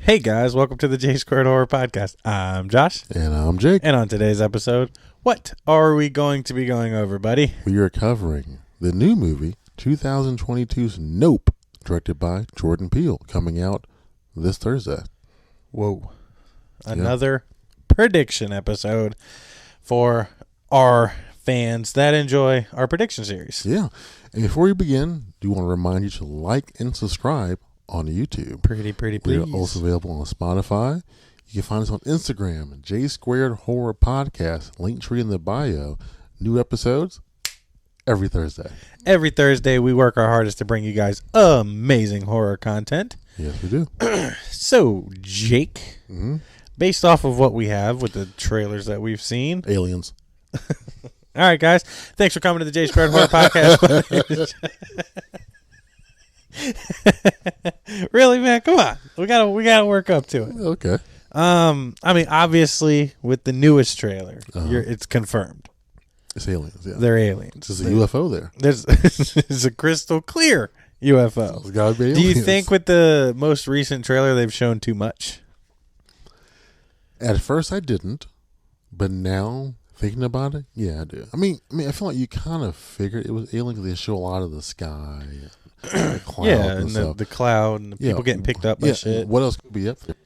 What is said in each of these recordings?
Hey guys, welcome to the J Squared Horror Podcast. I'm Josh. And I'm Jake. And on today's episode, what are we going to be going over, buddy? We are covering the new movie, 2022's Nope, directed by Jordan Peele, coming out this Thursday. Whoa. Another prediction episode for our fans that enjoy our prediction series. Yeah. And before we begin, do want to remind you to like and subscribe on YouTube. Pretty please. We're also available on Spotify. You can find us on Instagram, J Squared Horror Podcast, Linktree in the bio. New episodes every Thursday. Every Thursday, we work our hardest to bring you guys amazing horror content. Yes, we do. So, Jake, based off of what we have with the trailers that we've seen. Aliens. All right, guys. Thanks for coming to the J Squared Horror Podcast. Really, man? Come on. We gotta work up to it. Okay. I mean, obviously, with the newest trailer, it's confirmed. It's aliens, yeah. They're aliens. There's a UFO there. There's a crystal clear UFO. It's gotta be aliens. Do you think with the most recent trailer they've shown too much? At first I didn't, but now thinking about it, yeah, I do. I mean, I feel like you kind of figured it was alien because they show a lot of the sky, the cloud, and the cloud, and the people getting picked up by shit. What else could be up there?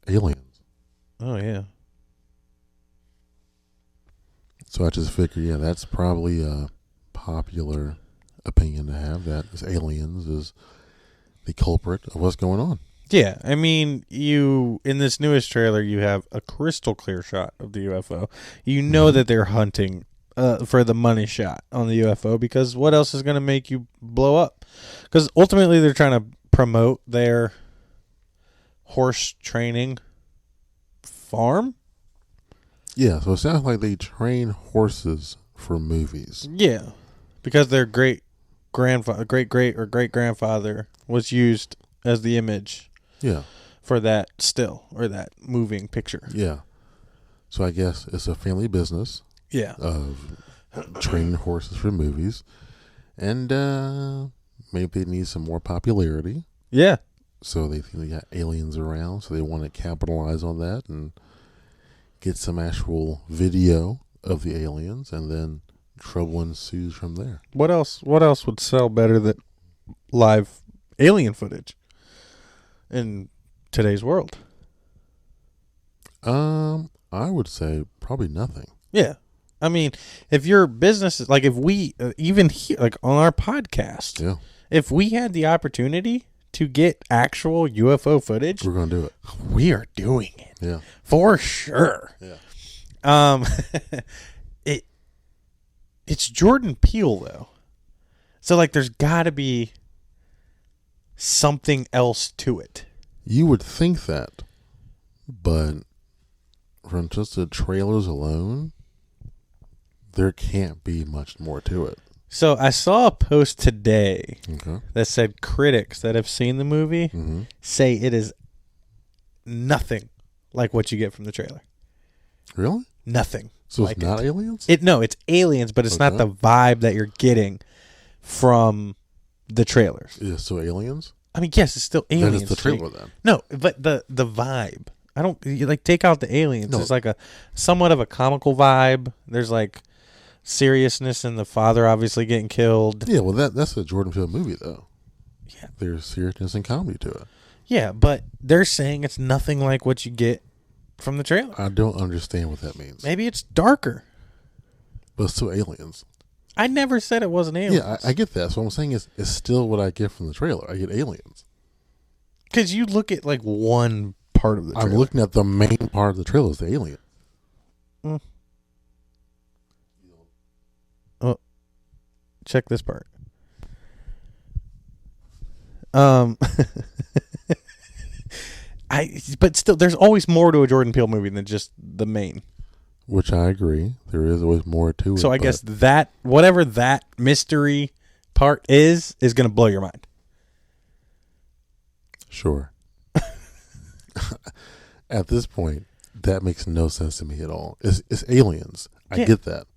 Aliens. Oh yeah. So I just figured, that's probably a popular opinion to have. That is aliens is the culprit of what's going on. Yeah, I mean, in this newest trailer, you have a crystal clear shot of the UFO. You know that they're hunting for the money shot on the UFO, because what else is going to make you blow up? Because ultimately, they're trying to promote their horse training farm. Yeah, so it sounds like they train horses for movies. Yeah, because their great grandfather was used as the image. Yeah. For that still or that moving picture. Yeah. So I guess it's a family business. Yeah. Of training horses for movies. And maybe they need some more popularity. Yeah. So they think they got aliens around, so they want to capitalize on that and get some actual video of the aliens, and then trouble ensues from there. What else would sell better than live alien footage in today's world? I would say probably nothing. Yeah. I mean, if your business is like, if we even here, like on our podcast, if we had the opportunity to get actual UFO footage, we're going to do it. We are doing it. Yeah. For sure. Yeah. It's Jordan Peele though. So like there's got to be something else to it. You would think that, but from just the trailers alone, there can't be much more to it. So I saw a post today that said critics that have seen the movie say it is nothing like what you get from the trailer. Really? Nothing. So it's not aliens? No, it's aliens, but it's not the vibe that you're getting from the trailers. Yeah, so aliens? I mean, yes, it's still aliens. That is the trailer then. No, but the vibe. I don't take out the aliens. It's like a somewhat of a comical vibe. There's like seriousness in the father obviously getting killed. Yeah, well that's a Jordan Peele movie though. Yeah. There's seriousness and comedy to it. Yeah, but they're saying it's nothing like what you get from the trailer. I don't understand what that means. Maybe it's darker. But it's still aliens. I never said it wasn't aliens. Yeah, I get that. So what I'm saying is it's still what I get from the trailer. I get aliens. Because you look at like one part of the trailer. I'm looking at the main part of the trailer is the alien. Oh, check this part. But still, there's always more to a Jordan Peele movie than just the main. Which I agree. There is always more to it. So I guess that, whatever that mystery part is going to blow your mind. Sure. At this point, that makes no sense to me at all. It's aliens. I get that.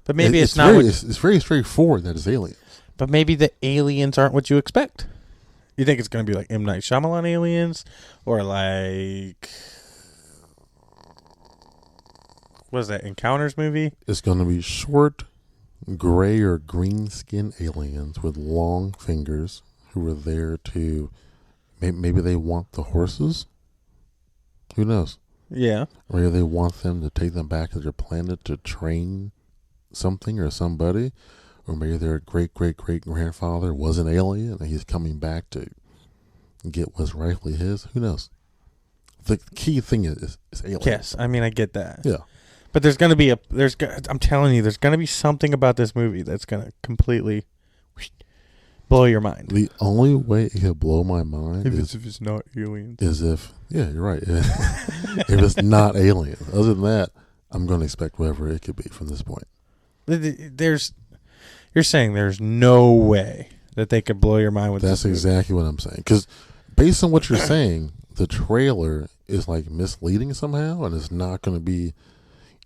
But maybe it's not. It's very straightforward that it's aliens. But maybe the aliens aren't what you expect. You think it's going to be like M. Night Shyamalan Aliens? Or like... What is that, Encounters movie? It's going to be short, gray or green skin aliens with long fingers who are there to... Maybe they want the horses? Who knows? Yeah. Maybe they want them to take them back to their planet to train something or somebody. Or maybe their great-great-great-grandfather was an alien and he's coming back to get what's rightfully his. Who knows? The key thing is aliens. Yes, I mean, I get that. Yeah. But there's going to be I'm telling you, there's going to be something about this movie that's going to completely blow your mind. The only way it could blow my mind If it's not aliens. is if, yeah, you're right. If it's not alien. Other than that, I'm going to expect whatever it could be from this point. You're saying there's no way that they could blow your mind with That's this movie. exactly what I'm saying. Because based on what you're saying, the trailer is like misleading somehow, and it's not going to be,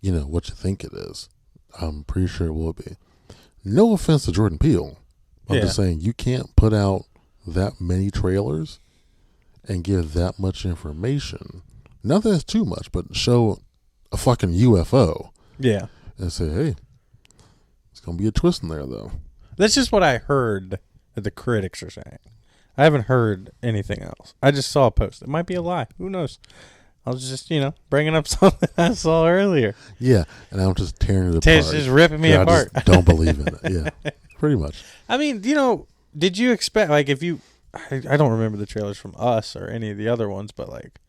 what you think it is. I'm pretty sure it will be. No offense to Jordan Peele. I'm just saying you can't put out that many trailers and give that much information. Not that it's too much, but show a fucking UFO. Yeah. And say, hey, it's going to be a twist in there, though. That's just what I heard that the critics are saying. I haven't heard anything else. I just saw a post. It might be a lie. Who knows? I was just, bringing up something I saw earlier. Yeah, and I'm just tearing it apart. Ted's just ripping me apart. I just don't believe in it. Yeah, pretty much. I mean, did you expect, like, if you... I don't remember the trailers from Us or any of the other ones, but, like,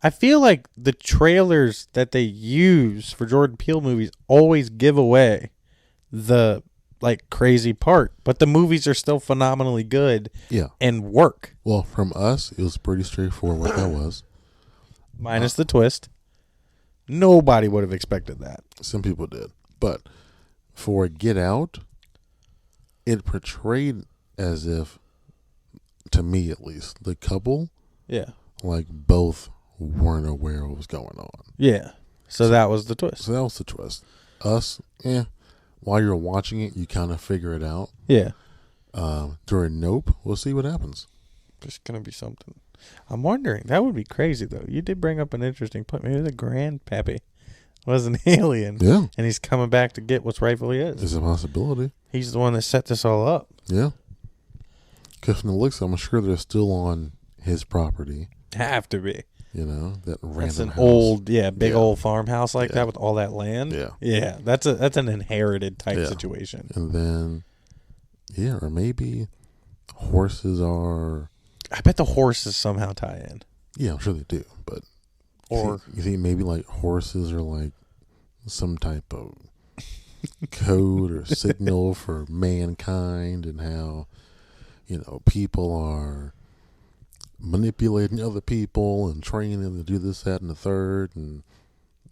I feel like the trailers that they use for Jordan Peele movies always give away the, like, crazy part, but the movies are still phenomenally good and work. Well, from Us, it was pretty straightforward what that was. Minus the twist. Nobody would have expected that. Some people did. But for Get Out, it portrayed as if, to me at least, the couple, like, both weren't aware of what was going on. Yeah. So that was the twist. So that was the twist. Us, while you're watching it, you kind of figure it out. Yeah. During Nope, we'll see what happens. There's going to be something. I'm wondering. That would be crazy, though. You did bring up an interesting point. Maybe the grandpappy was an alien. Yeah. And he's coming back to get what's rightfully his. It's a possibility. He's the one that set this all up. Yeah. Because from the looks, I'm sure they're still on his property. Have to be. That random That's an house. old, big old farmhouse like that with all that land. Yeah. Yeah. That's an inherited type situation. And then, or maybe horses are... I bet the horses somehow tie in. Yeah, I'm sure they do. But or you think maybe like horses are like some type of code or signal for mankind, and how people are manipulating other people and training them to do this, that, and the third, and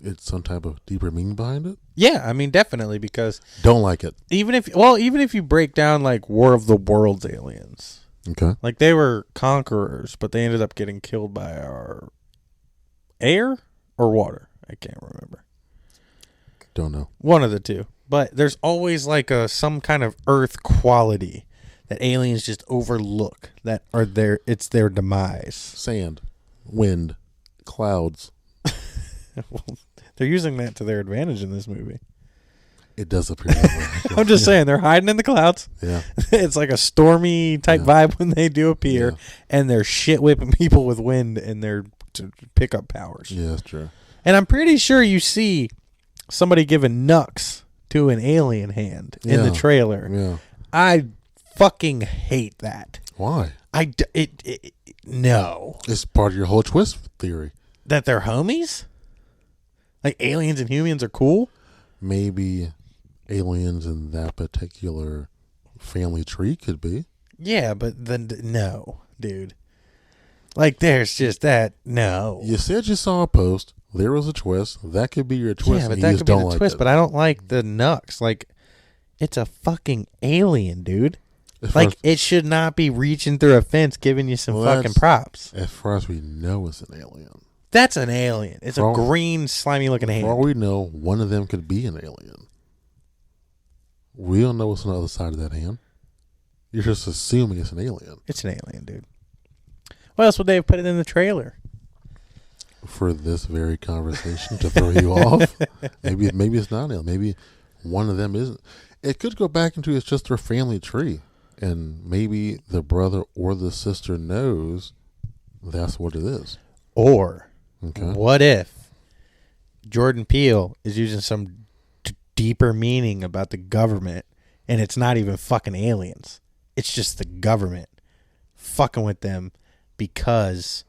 it's some type of deeper meaning behind it. Yeah, I mean, definitely, because don't like it. Even if you break down like War of the Worlds aliens. Okay. Like, they were conquerors, but they ended up getting killed by our air or water. I can't remember. Don't know. One of the two. But there's always like some kind of earth quality that aliens just overlook that are it's their demise. Sand, wind, clouds. Well, they're using that to their advantage in this movie. It does appear that way. I'm just saying, they're hiding in the clouds. Yeah. It's like a stormy type vibe when they do appear, and they're shit whipping people with wind and their pickup powers. Yeah, that's true. And I'm pretty sure you see somebody giving knucks to an alien hand in the trailer. Yeah. I fucking hate that. Why? No. It's part of your whole twist theory. That they're homies? Like, aliens and humans are cool? Maybe aliens in that particular family tree could be. Yeah, but then no, dude. Like, there's just that. No. You said you saw a post. There was a twist. That could be your twist. Yeah, but that could be the twist. But I don't like the knucks. Like, it's a fucking alien, dude. Like, it should not be reaching through a fence giving you some fucking props. As far as we know, it's an alien. That's an alien. It's a green, slimy-looking hand. For all we know, one of them could be an alien. We don't know what's on the other side of that hand. You're just assuming it's an alien. It's an alien, dude. Why else would they have put it in the trailer? For this very conversation to throw you off. Maybe it's not alien. Maybe one of them isn't. It could go back into it's just their family tree, and maybe the brother or the sister knows that's what it is. Or Okay. what if Jordan Peele is using some deeper meaning about the government, and it's not even fucking aliens. It's just the government fucking with them because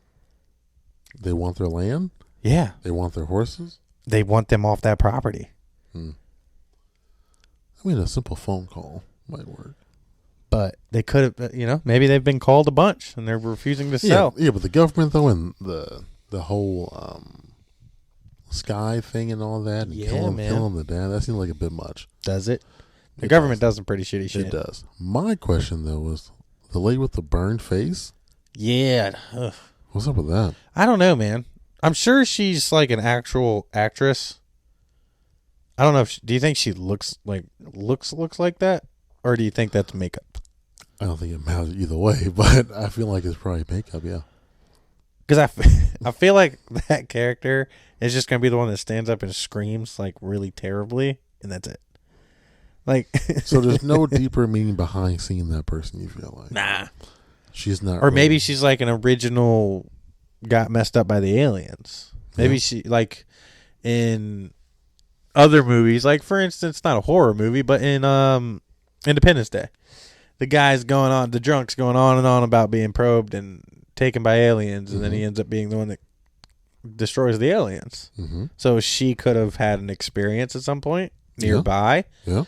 They want their land? yeah, They want their horses? they want them off that property. I mean, a simple phone call might work. But they could have, maybe they've been called a bunch and they're refusing to sell. Yeah, but the government though, and the whole sky thing and all that, and Yeah, killing man. the dad, that seems like a bit much. Does it? The It government does. does some pretty shitty shit. It does. My question though was the lady with the burned face. Yeah. Ugh. What's up with that? I don't know, man. I'm sure she's like an actual actress. I don't know if do you think she looks like that, or do you think that's makeup? I don't think it matters either way, but I feel like it's probably makeup. Yeah. Because I feel like that character is just gonna be the one that stands up and screams like really terribly, and that's it. Like, So there's no deeper meaning behind seeing that person. You feel like nah. she's not, Or maybe she's like an original got messed up by the aliens. Maybe Yeah. she like in other movies, like for instance, not a horror movie, but in Independence Day. The guy's the drunk's going on and on about being probed and taken by aliens, and then he ends up being the one that destroys the aliens. Mm-hmm. So she could have had an experience at some point nearby. Yeah.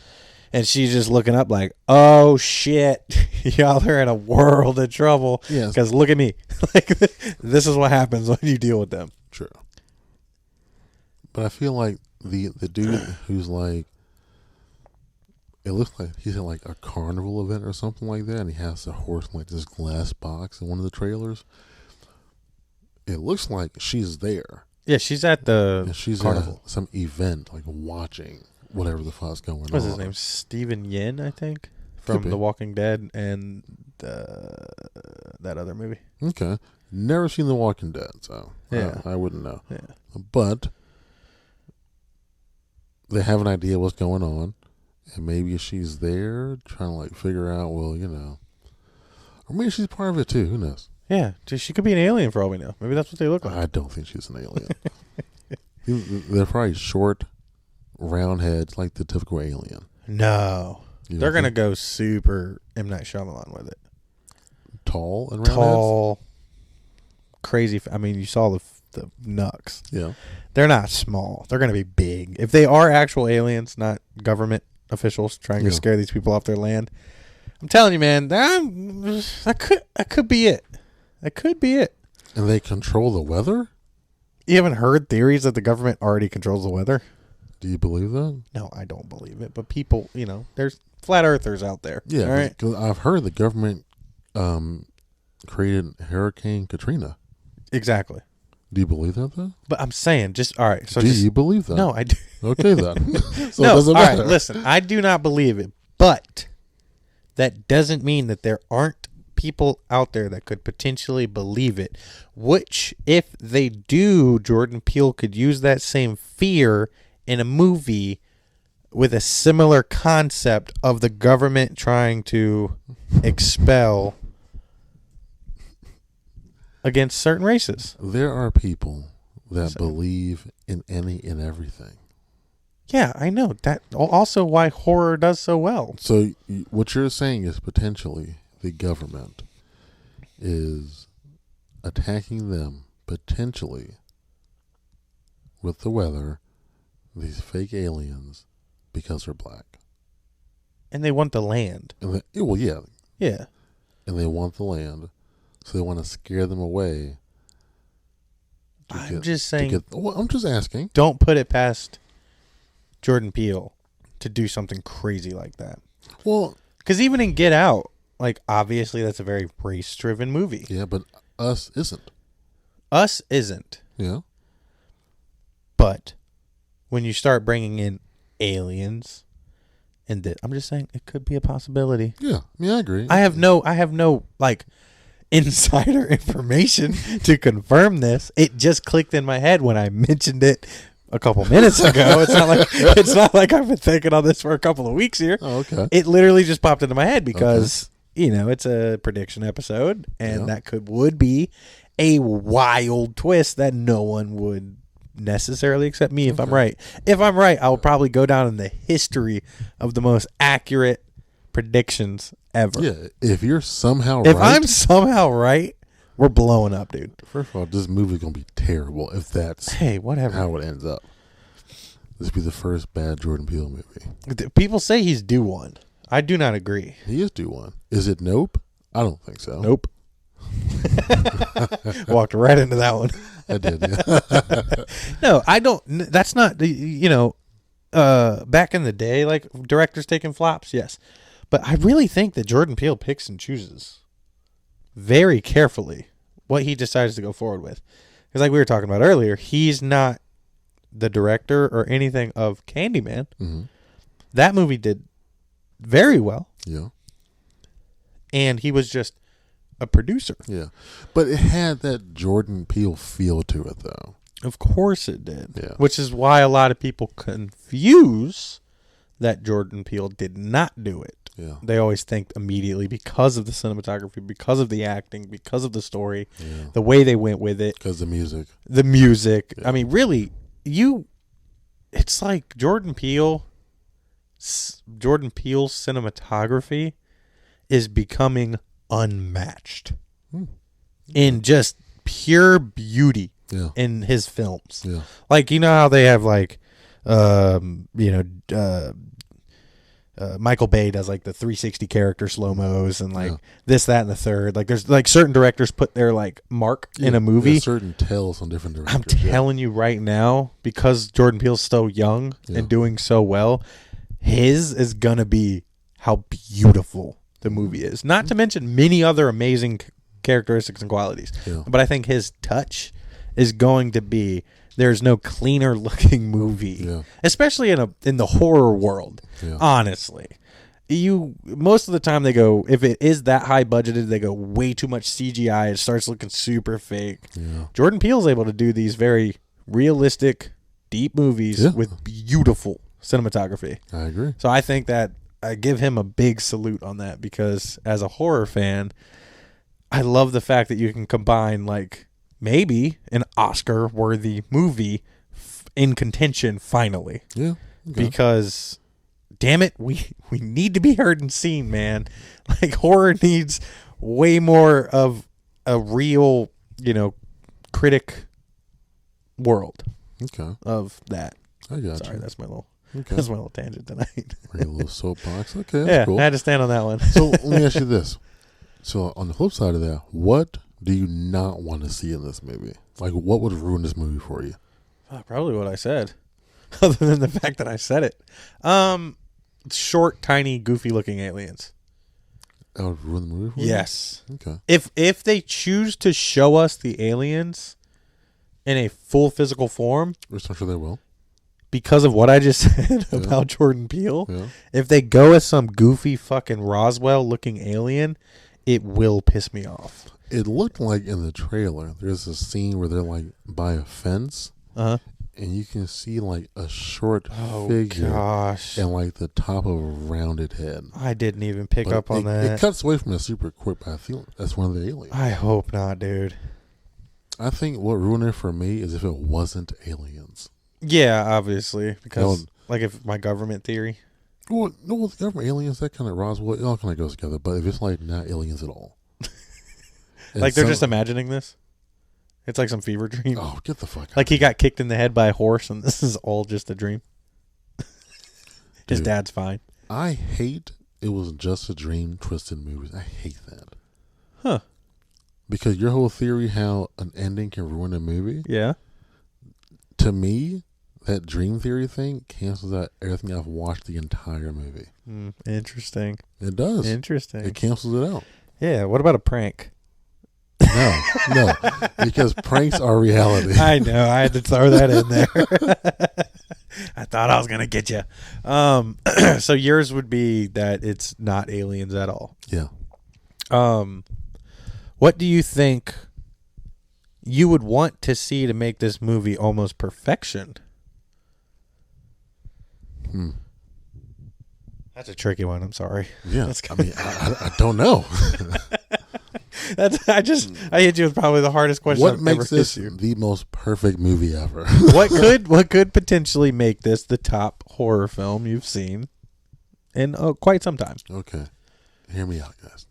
And she's just looking up like, oh, shit. Y'all are in a world of trouble. Yes. Because look at me. Like, this is what happens when you deal with them. True. But I feel like the dude who's like, it looks like he's at like a carnival event or something like that, and he has a horse in like this glass box in one of the trailers. It looks like she's there. Yeah, she's at the And she's carnival. at some event, like watching whatever the fuck's going on. What's his name? Stephen Yin, I think, Could from be. The Walking Dead and that other movie. Okay. Never seen The Walking Dead, so Yeah. I wouldn't know. Yeah. But they have an idea what's going on, and maybe she's there trying to like figure out, well, or maybe she's part of it too. Who knows? Yeah, she could be an alien for all we know. Maybe that's what they look like. I don't think she's an alien. They're probably short, round heads, like the typical alien. No. You They're don't going to think? go super M. Night Shyamalan with it. Tall and round Tall, crazy. I mean, you saw the knucks. heads? Yeah. They're not small. They're going to be big. If they are actual aliens, not government officials trying to scare these people off their land, I'm telling you, man, that could be it. That could be it. And they control the weather? You haven't heard theories that the government already controls the weather? Do you believe that? No, I don't believe it. But people, there's flat earthers out there. Yeah. All right. 'Cause I've heard the government created Hurricane Katrina. Exactly. Do you believe that, though? But I'm saying, all right. So Do you believe that? no, I do. Okay, then. So No, it doesn't all matter. right, listen, I do not believe it, but that doesn't mean that there aren't people out there that could potentially believe it, which, if they do, Jordan Peele could use that same fear in a movie with a similar concept of the government trying to expel against certain races. There are people that believe in any and everything. Yeah, I know. That also why horror does so well. So what you're saying is potentially the government is attacking them, potentially with the weather, these fake aliens, because they're black. And they want the land. And yeah, Yeah. and they want the land, so they want to scare them away. I'm just saying, I'm just asking. don't put it past Jordan Peele to do something crazy like that. Well, Because even in Get Out, like, obviously that's a very race-driven movie. yeah, but Us isn't. Us isn't. Yeah. But when you start bringing in aliens, I'm just saying it could be a possibility. Yeah. I mean, I agree. I have no, like, insider information to confirm this. It just clicked in my head when I mentioned it a couple minutes ago. It's not like I've been thinking on this for a couple of weeks here. Oh, okay. It literally just popped into my head because it's a prediction episode, and that would be a wild twist that no one would necessarily accept me if I'm right. If I'm right, I'll probably go down in the history of the most accurate predictions ever. Yeah, if you're somehow If right. I'm somehow right, we're blowing up, dude. First of all, this movie's going to be terrible if that's Whatever. how it ends up. This will be the first bad Jordan Peele movie. People say he's due one. I do not agree. He is due one. Is it Nope? I don't think so. Nope. Walked right into that one. I did, yeah. No, I don't. That's not, back in the day, like directors taking flops, yes. But I really think that Jordan Peele picks and chooses very carefully what he decides to go forward with. Because like we were talking about earlier, he's not the director or anything of Candyman. Mm-hmm. That movie did very well. Yeah. And he was just a producer. Yeah. But it had that Jordan Peele feel to it, though. Of course it did. Yeah. Which is why a lot of people confuse that Jordan Peele did not do it. Yeah. They always think immediately because of the cinematography, because of the acting, because of the story, the way they went with it. Because the music. The music. Yeah. I mean, really, it's like Jordan Peele's cinematography is becoming unmatched in just pure beauty in his films. Yeah. Like, you know how they have like, Michael Bay does like the 360 character slow-mos and like this, that, and the third. Like there's like certain directors put their like mark in a movie. There's certain tells on different directors. I'm telling you right now, because Jordan Peele's so young and doing so well, his is gonna be how beautiful the movie is. Not to mention many other amazing characteristics and qualities. Yeah. But I think his touch is going to be, there's no cleaner looking movie, especially in the horror world. Honestly, most of the time they go, if it is that high budgeted, they go way too much CGI. It starts looking super fake. Jordan Peele's able to do these very realistic, deep movies with beautiful cinematography. I agree. So I think that I give him a big salute on that, because as a horror fan, I love the fact that you can combine like maybe an Oscar-worthy movie in contention finally. Yeah. Okay. Because, damn it, we need to be heard and seen, man. Like, horror needs way more of a real, critic world. Okay. Of that. I got Sorry, you. that's my little tangent tonight. A little soapbox. Okay, that's yeah, cool. I had to stand on that one. So let me ask you this. So on the flip side of that, what do you not want to see in this movie? Like, what would ruin this movie for you? Probably what I said. Other than the fact that I said it. Short, tiny, goofy-looking aliens. That would ruin the movie for you? Yes. Okay. If they choose to show us the aliens in a full physical form, which I'm sure they will, because of what I just said about Jordan Peele, if they go with some goofy fucking Roswell-looking alien, it will piss me off. It looked like in the trailer, there's a scene where they're like by a fence, and you can see like a short figure and like the top of a rounded head. I didn't even pick up on that. It cuts away from it super quick, but I feel that's one of the aliens. I hope not, dude. I think what ruined it for me is if it wasn't aliens. Yeah, obviously, because like if my government theory. Well, no, the government aliens, that kind of Roswell, it all kind of goes together. But if it's like not aliens at all, like they're just imagining this, it's like some fever dream. Oh, get the fuck out! Like he got kicked in the head by a horse, and this is all just a dream. His dad's fine. I hate it was just a dream twisted movies. I hate that. Huh? Because your whole theory how an ending can ruin a movie. Yeah. To me, that dream theory thing cancels out everything I've watched the entire movie. Interesting. It does. Interesting. It cancels it out. Yeah. What about a prank? No, because pranks are reality. I know. I had to throw that in there. I thought I was gonna get you. So yours would be that it's not aliens at all. Yeah. What do you think you would want to see to make this movie almost perfection? That's a tricky one. I'm sorry. Yeah, I don't know. I hit you with probably the hardest question. What I've makes ever this hit you. the most perfect movie ever? What could potentially make this the top horror film you've seen in quite some time? Okay, hear me out, guys.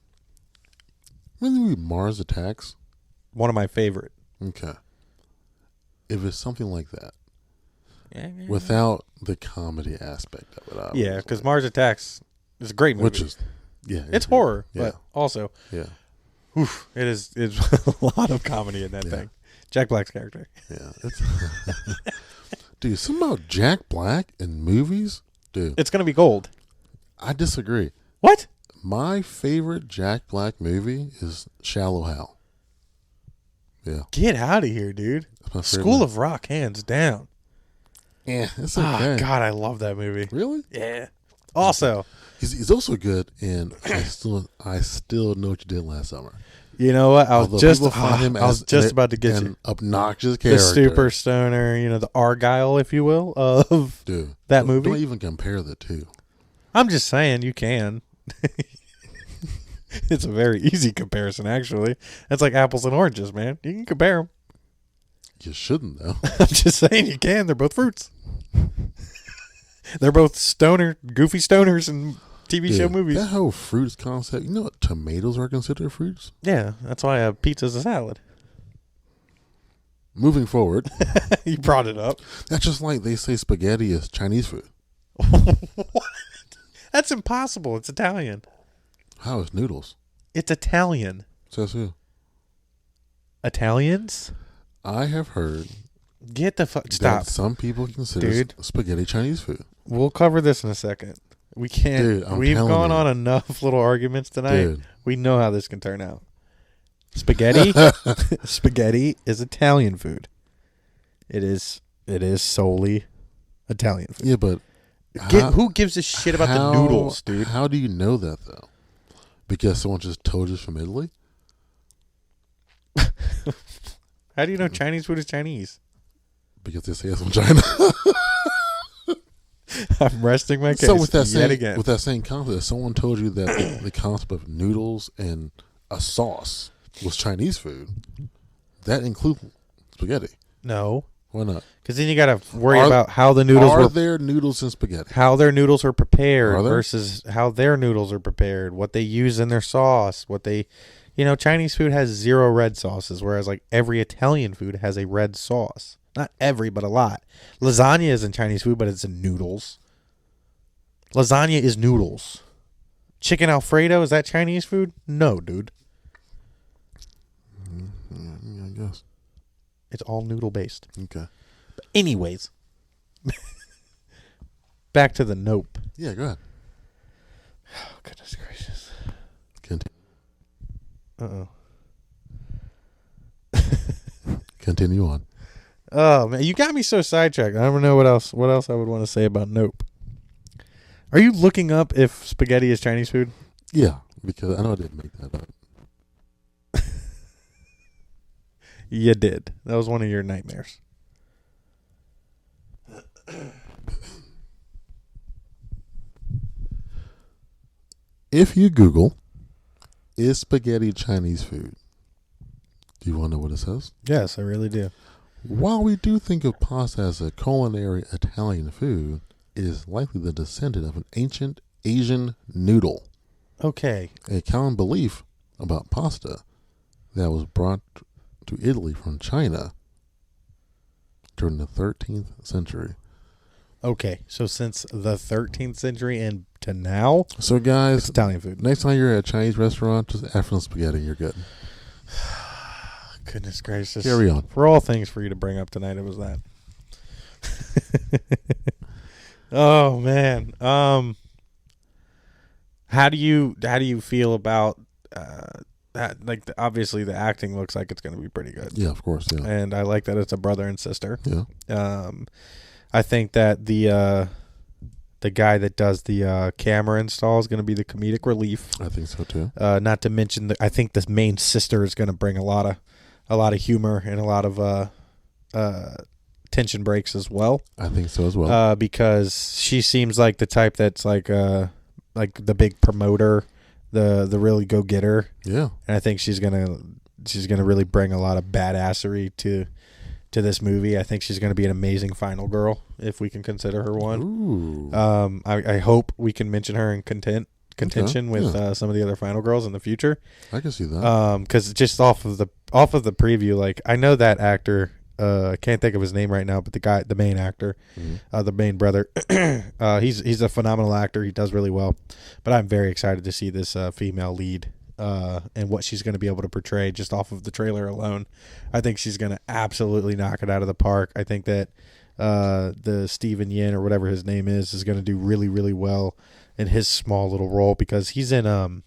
Remember the movie Mars Attacks? One of my favorite. Okay, if it's something like that, without the comedy aspect of it, yeah, because Mars Attacks is a great movie. which is it's horror, yeah. but also Oof, it's a lot of comedy in that thing. Jack Black's character. Yeah, dude, something about Jack Black in movies, dude. It's gonna be gold. I disagree. What? My favorite Jack Black movie is Shallow Hal. Yeah, Get out of here, dude. School of Rock, hands down. Yeah, it's okay. Oh, God, I love that movie. Really? Yeah. Also, he's also good in I still know what you did last summer. You know what? I was just about to get an you. Obnoxious character. The super stoner, the Argyle, if you will, of that movie. Don't even compare the two. I'm just saying you can. It's a very easy comparison, actually. That's like apples and oranges, man. You can compare them. You shouldn't, though. I'm just saying you can. They're both fruits. They're both goofy stoners in TV show movies. That whole fruits concept, you know what tomatoes are considered fruits? Yeah, that's why a pizza's a salad. Moving forward. You brought it up. That's just like they say spaghetti is Chinese food. What? That's impossible. It's Italian. How is noodles? It's Italian. Says who? Italians? I have heard. Get the fuck. Stop. Some people consider spaghetti Chinese food. We'll cover this in a second. We can't. Dude, we've gone on enough little arguments tonight. Dude. We know how this can turn out. Spaghetti. Spaghetti is Italian food. It is solely Italian food. Yeah, but who gives a shit about the noodles, dude? How do you know that though? Because someone just told us from Italy? How do you know Chinese food is Chinese? Because they say it's from China. I'm resting my case. So with that same concept, if someone told you that the concept of noodles and a sauce was Chinese food, that includes spaghetti. No. Why not? Because then you got to worry about how the noodles are there noodles in spaghetti? How their noodles are prepared versus how their noodles are prepared, what they use in their sauce, Chinese food has 0 red sauces, whereas like every Italian food has a red sauce. Not every, but a lot. Lasagna isn't Chinese food, but it's in noodles. Lasagna is noodles. Chicken Alfredo, is that Chinese food? No, dude. I guess. It's all noodle based. Okay. But anyways. Back to the Nope. Yeah, go ahead. Oh, goodness gracious. Uh-oh. Continue on. Oh man, you got me so sidetracked. I don't know what else I would want to say about Nope. Are you looking up if spaghetti is Chinese food? Yeah, because I know I didn't make that up. You did. That was one of your nightmares. If you Google, is spaghetti Chinese food? Do you want to know what it says? Yes, I really do. While we do think of pasta as a culinary Italian food, it is likely the descendant of an ancient Asian noodle. Okay. A common belief about pasta that was brought to Italy from China during the 13th century. Okay, so since the 13th century and to now, so guys, it's Italian food. Next time you're at a Chinese restaurant, just ask for some spaghetti. You're good. Goodness gracious. Carry on. For all things for you to bring up tonight, it was that. Oh man. How do you feel about that? Like, obviously the acting looks like it's going to be pretty good. Yeah, of course. Yeah. And I like that it's a brother and sister. Yeah. I think that the the guy that does the camera install is going to be the comedic relief. I think so too. Not to mention, I think the main sister is going to bring a lot of humor and a lot of tension breaks as well. I think so as well. Because she seems like the type that's like the big promoter, the really go getter. Yeah, and I think she's gonna really bring a lot of badassery to this movie. I think she's gonna be an amazing final girl if we can consider her one. Ooh. I hope we can mention her in contention with some of the other final girls in the future. I can see that. Because just off of the preview, like I know that actor. I can't think of his name right now, but the main actor, the main brother, he's a phenomenal actor. He does really well, but I'm very excited to see this female lead and what she's going to be able to portray just off of the trailer alone. I think she's going to absolutely knock it out of the park. I think that the Steven Yin or whatever his name is going to do really, really well in his small little role because he's in a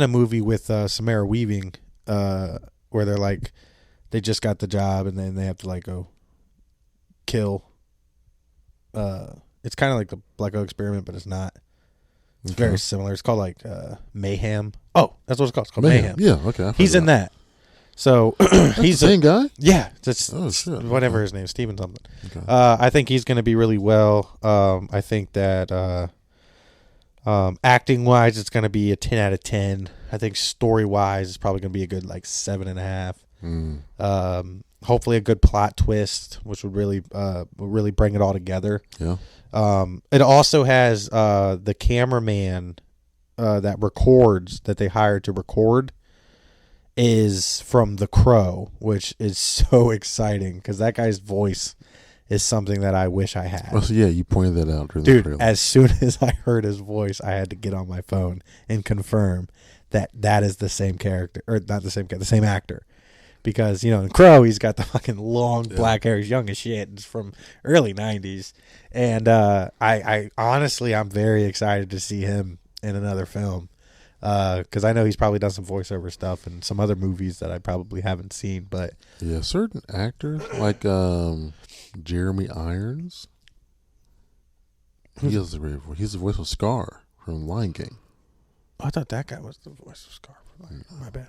movie with Samara Weaving where they're like. They just got the job, and then they have to like go kill. It's kind of like the Black Oak Experiment, but it's not. It's very similar. It's called like Mayhem. Oh, that's what it's called. It's called Mayhem. Yeah, okay. He's in that. So he's the same guy. Yeah, that's shit. whatever his name, Steven something. Okay. I think he's going to be really well. I think that acting wise, it's going to be a 10 out of 10. I think story wise, it's probably going to be a good like 7.5. Hopefully a good plot twist, which would really bring it all together. Yeah. It also has the cameraman that they hired to record is from The Crow, which is so exciting because that guy's voice is something that I wish I had. Oh, so yeah, you pointed that out during the trailer. As soon as I heard his voice, I had to get on my phone and confirm that is the same character, or not the same actor. Because, in Crow, he's got the fucking long black hair. He's young as shit. It's from early 90s. And I honestly, I'm very excited to see him in another film. Because I know he's probably done some voiceover stuff and some other movies that I probably haven't seen. But yeah, certain actors, like Jeremy Irons, he has the great voice. He's the voice of Scar from Lion King. Oh, I thought that guy was the voice of Scar. My bad.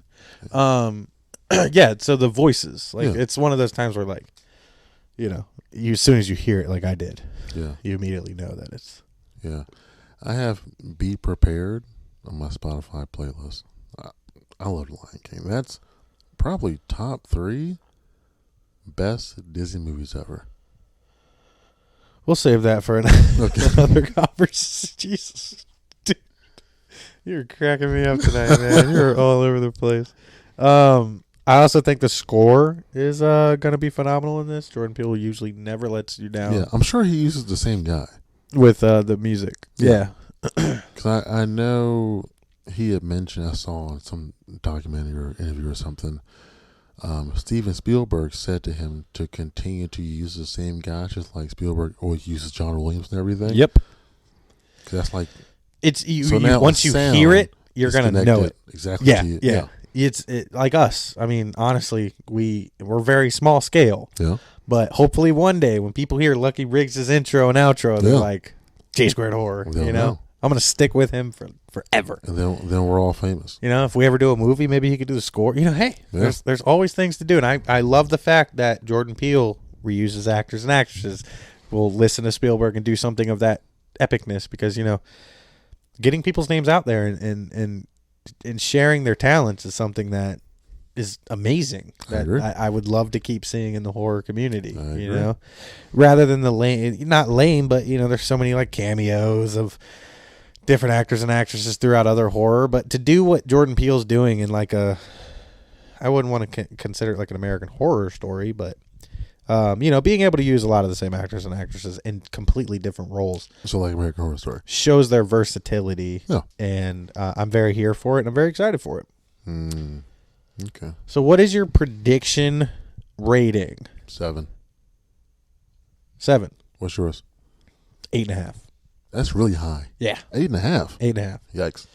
Yeah, so the voices, it's one of those times where, like, as soon as you hear it, like I did, you immediately know that it's. Yeah, I have Be Prepared on my Spotify playlist. I love Lion King. That's probably top 3 best Disney movies ever. We'll save that for another conversation. Jesus, dude, you're cracking me up tonight, man. You're all over the place. I also think the score is going to be phenomenal in this. Jordan Peele usually never lets you down. Yeah, I'm sure he uses the same guy. With the music. Yeah. Because I know he had mentioned, I saw on some documentary or interview or something, Steven Spielberg said to him to continue to use the same guy, just like Spielberg always uses John Williams and everything. Yep. Because that's like... once you hear it, you're going to know it. Exactly. Yeah. It's like us. I mean, honestly, we're very small scale. Yeah. But hopefully one day when people hear Lucky Riggs' intro and outro, they're like, J Squared Horror. Know. I'm going to stick with him forever. And then we're all famous. If we ever do a movie, maybe he could do the score. Hey, there's always things to do. And I love the fact that Jordan Peele reuses actors and actresses. Will listen to Spielberg and do something of that epicness because, getting people's names out there and sharing their talents is something that is amazing. That I would love to keep seeing in the horror community. Rather than the lame, not lame, but there's so many like cameos of different actors and actresses throughout other horror. But to do what Jordan Peele's doing in like I wouldn't want to consider it like an American Horror Story, but being able to use a lot of the same actors and actresses in completely different roles. So like American Horror Story. Shows their versatility. Yeah. And I'm very here for it, and I'm very excited for it. Okay. So what is your prediction rating? 7. 7. What's yours? 8.5. That's really high. Yeah. 8.5. 8.5. Yikes.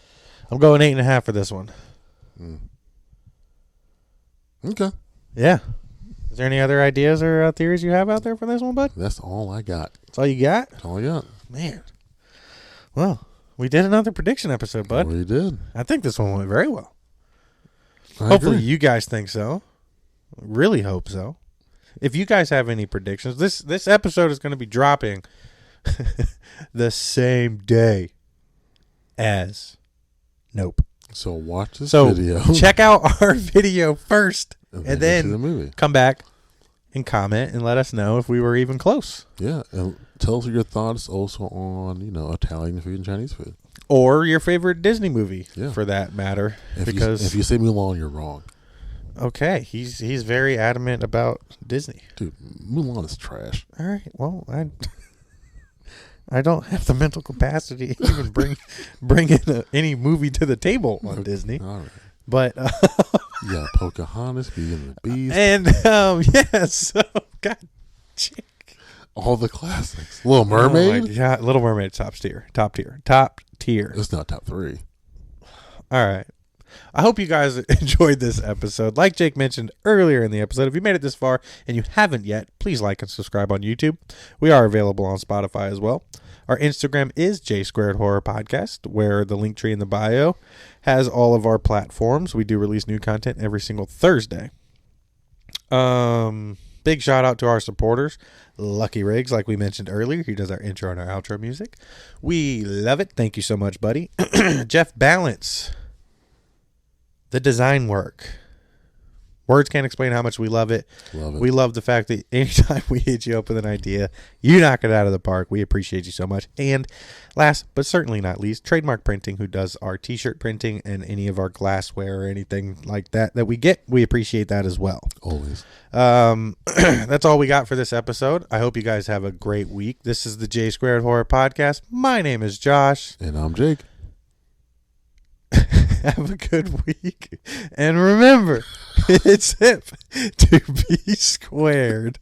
I'm going 8.5 for this one. Okay. Yeah. Is there any other ideas or theories you have out there for this one, bud? That's all I got. That's all you got? That's all I got. Man. Well, we did another prediction episode, bud. We did. I think this one went very well. I Hopefully agree. you guys think so. Really hope so. If you guys have any predictions, this episode is going to be dropping the same day as Nope. So watch this So video. check out our video first, and go see then the movie. come back and comment and let us know if we were even close. Yeah, and tell us your thoughts also on Italian food and Chinese food. Or your favorite Disney movie, Yeah. for that matter. If you say Mulan, you're wrong. Okay, he's very adamant about Disney. Dude, Mulan is trash. All right, well, I don't have the mental capacity to even bring in any movie to the table on Disney. All right. But Yeah, Pocahontas, Beauty and the Beast, and yes, so God, chick. all the classics. Little Mermaid. Yeah, Little Mermaid, top tier. It's not top 3. All right. I hope you guys enjoyed this episode. Like Jake mentioned earlier in the episode, if you made it this far and you haven't yet, please like and subscribe on YouTube. We are available on Spotify as well. Our Instagram is J Squared Horror Podcast, where the link tree in the bio has all of our platforms. We do release new content every single Thursday. Big shout out to our supporters, Lucky Riggs, like we mentioned earlier. He does our intro and our outro music. We love it. Thank you so much, buddy. Jeff Balance, the design work. Words can't explain how much we love it. Love it. We love the fact that anytime we hit you up with an idea, you knock it out of the park. We appreciate you so much. And last but certainly not least, Trademark Printing, who does our t-shirt printing and any of our glassware or anything like that we get. We appreciate that as well. Always. That's all we got for this episode. I hope you guys have a great week. This is the J Squared Horror Podcast. My name is Josh. And I'm Jake. Have a good week. And remember, it's hip to be squared.